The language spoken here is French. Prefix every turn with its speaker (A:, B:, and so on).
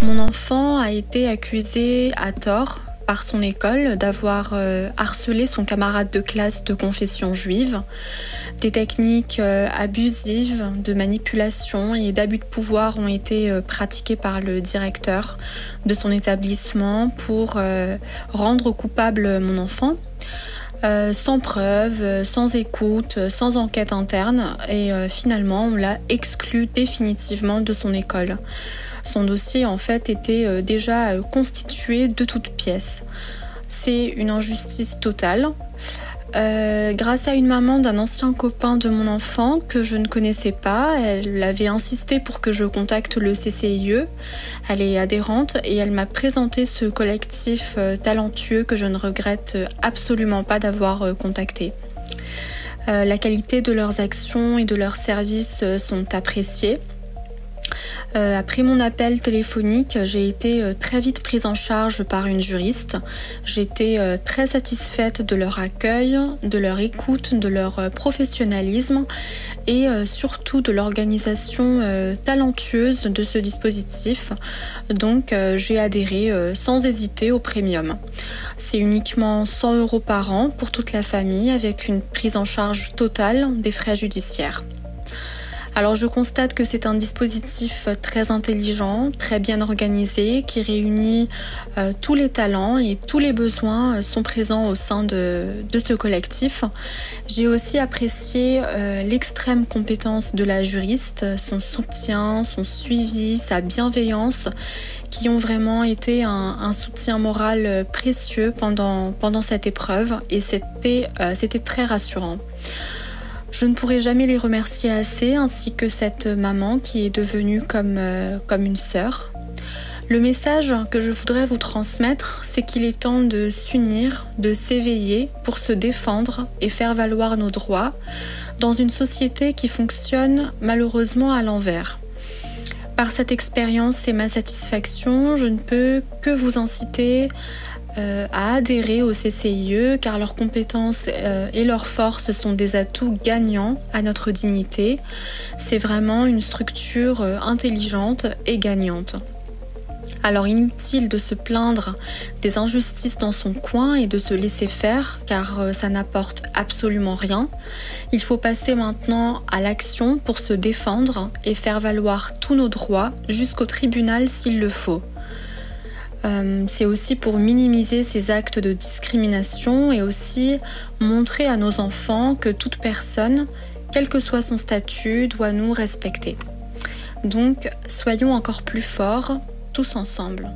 A: Mon enfant a été accusé à tort par son école d'avoir harcelé son camarade de classe de confession juive. Des techniques abusives de manipulation et d'abus de pouvoir ont été pratiquées par le directeur de son établissement pour rendre coupable mon enfant. Sans preuve, sans écoute, sans enquête interne et finalement on l'a exclu définitivement de son école. Son dossier en fait était déjà constitué de toutes pièces. C'est une injustice totale. Grâce à une maman d'un ancien copain de mon enfant que je ne connaissais pas, elle avait insisté pour que je contacte le CCIE. Elle est adhérente et elle m'a présenté ce collectif talentueux que je ne regrette absolument pas d'avoir contacté. La qualité de leurs actions et de leurs services sont appréciées. Après mon appel téléphonique, j'ai été très vite prise en charge par une juriste. J'étais très satisfaite de leur accueil, de leur écoute, de leur professionnalisme et surtout de l'organisation talentueuse de ce dispositif. Donc j'ai adhéré sans hésiter au premium. C'est uniquement 100 € par an pour toute la famille avec une prise en charge totale des frais judiciaires. Alors je constate que c'est un dispositif très intelligent, très bien organisé, qui réunit tous les talents et tous les besoins sont présents au sein de ce collectif. J'ai aussi apprécié l'extrême compétence de la juriste, son soutien, son suivi, sa bienveillance, qui ont vraiment été un soutien moral précieux pendant cette épreuve et c'était très rassurant. Je ne pourrai jamais les remercier assez, ainsi que cette maman qui est devenue comme une sœur. Le message que je voudrais vous transmettre, c'est qu'il est temps de s'unir, de s'éveiller pour se défendre et faire valoir nos droits dans une société qui fonctionne malheureusement à l'envers. Par cette expérience et ma satisfaction, je ne peux que vous inciter à adhérer au CCIE car leurs compétences et leurs forces sont des atouts gagnants à notre dignité. C'est vraiment une structure intelligente et gagnante. Alors inutile de se plaindre des injustices dans son coin et de se laisser faire car ça n'apporte absolument rien. Il faut passer maintenant à l'action pour se défendre et faire valoir tous nos droits jusqu'au tribunal s'il le faut. C'est aussi pour minimiser ces actes de discrimination et aussi montrer à nos enfants que toute personne, quel que soit son statut, doit nous respecter. Donc, soyons encore plus forts, tous ensemble.